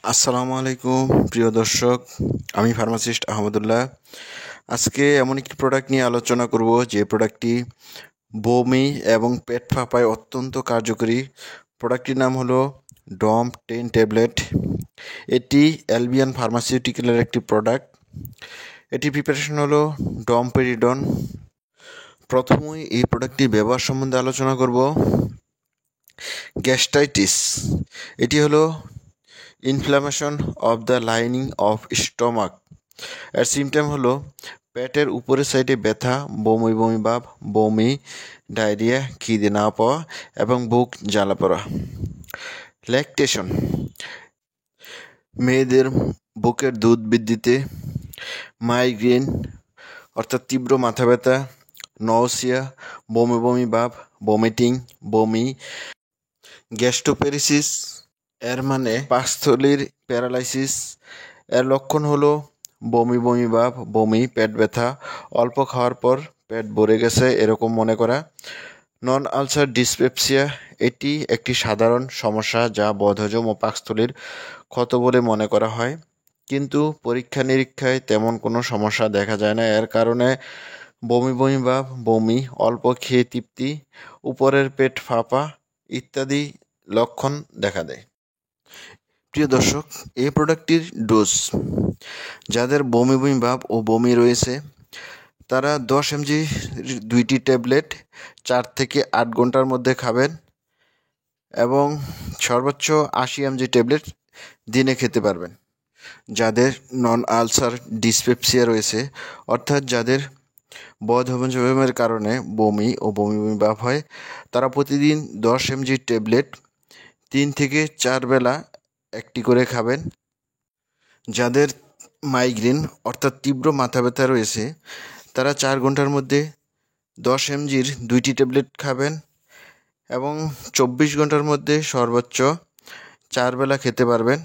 আসসালামু আলাইকুম প্রিয় দর্শক, আমি ফার্মাসিস্ট আহমদুল্লাহ। আজকে এমন একটি প্রোডাক্ট নিয়ে আলোচনা করব যে প্রোডাক্টটি বমি এবং পেট ফাঁপায় অত্যন্ত কার্যকরী। প্রোডাক্টটির নাম হলো ডম 10 ট্যাবলেট। এটি অ্যালবিয়ন ফার্মাসিউটিক্যালের একটি প্রোডাক্ট। এটির প্রিপারেশন হলো ডমপেরিডন। প্রথমেই এই প্রোডাক্টটির ব্যবহার সম্বন্ধে আলোচনা করব। গ্যাস্ট্রাইটিস, এটি হলো inflammation of the lining of stomach. এর সিমটম হলো পেটের উপরের সাইডে ব্যথা, বমি বমি ভাব, বমি, ডায়রিয়া, খিদে না পাওয়া এবং বুক জ্বালা পড়া। ল্যাকটেশন, মেয়েদের বুকের দুধ বৃদ্ধিতে। মাইগ্রেন অর্থাৎ তীব্র মাথা ব্যথা, নওসিয়া, বমি বমি ভাব, ভমিটিং, বমি। গ্যাস্ট্রোপ্যারেসিস, এর মানে পাকস্থলীর প্যারালাইসিস। এর লক্ষণ হলো বমি বমি ভাব, বমি, পেট ব্যথা, অল্প খাওয়ার পর পেট ভরে গেছে এরকম মনে করা। নন আলসার ডিসপেপসিয়া, এটি একটি সাধারণ সমস্যা যা বদহজম ও পাকস্থলীর ক্ষত বলে মনে করা হয়, কিন্তু পরীক্ষা নিরীক্ষায় তেমন কোনো সমস্যা দেখা যায় না। এর কারণে বমি বমি ভাব, বমি, অল্প খেয়ে তৃপ্তি, উপরের পেট ফাঁপা ইত্যাদি লক্ষণ দেখা দেয়। প্রিয় দর্শক, এই প্রোডাক্টটির ডোজ, যাদের বমি বমি ভাব ও বমি রয়েছে তারা 10 mg 2টি ট্যাবলেট 4 থেকে 8 ঘন্টার মধ্যে খাবেন এবং সর্বোচ্চ 80 mg ট্যাবলেট দিনে খেতে পারবেন। যাদের নন আলসার ডিসপেপসিয়া রয়েছে, অর্থাৎ যাদের বদহজমের কারণে বমি ও বমি বমি ভাব হয়, তারা প্রতিদিন 10 mg ট্যাবলেট 3 থেকে 4 বেলা একটি করে খাবেন। যাদের মাইগ্রেন অর্থাৎ তীব্র মাথা ব্যথা রয়েছে, তারা 4 ঘন্টার মধ্যে 10 mg 2টি ট্যাবলেট খাবেন এবং 24 ঘন্টার মধ্যে সর্বোচ্চ 4 বেলা খেতে পারবেন।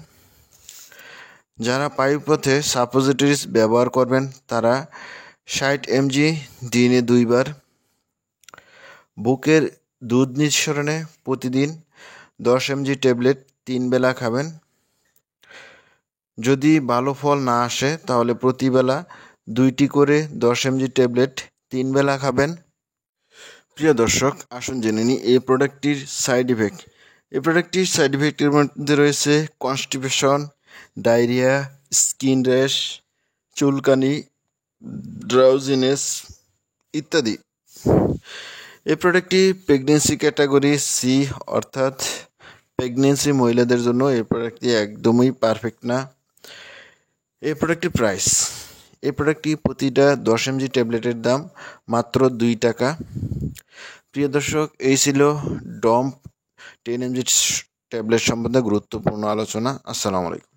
যারা পায়ুপথে সাপোজিটরিজ ব্যবহার করবেন তারা 60 mg দিনে 2 বার। বুকের দুধ নিঃসরণে প্রতিদিন 10 mg ট্যাবলেট 3 বেলা খাবেন। যদি ভালো ফল না আসে তাহলে প্রতিবেলা 2টি করে 10 mg ট্যাবলেট 3 বেলা খাবেন। প্রিয় দর্শক, আসুন জেনে নিই এই প্রোডাক্টটির সাইড ইফেক্ট। এই প্রোডাক্টটির সাইড ইফেক্টের মধ্যে রয়েছে কনস্টিপেশন, ডায়রিয়া, স্কিন র্যাশ, চুলকানি, ড্রাউজিনেস ইত্যাদি। এই প্রোডাক্টটি প্রেগনেন্সি ক্যাটাগরি সি, অর্থাৎ প্রেগনেন্সি মহিলাদের জন্য এই প্রোডাক্টটি একদমই পারফেক্ট না। এই প্রোডাক্টটির প্রাইস, এই প্রোডাক্টটি প্রতিটা 10 mg ট্যাবলেটের দাম মাত্র 2 টাকা। প্রিয় দর্শক, এই ছিল ডম 10 mg ট্যাবলেট সম্বন্ধে গুরুত্বপূর্ণ আলোচনা। আসসালামু আলাইকুম।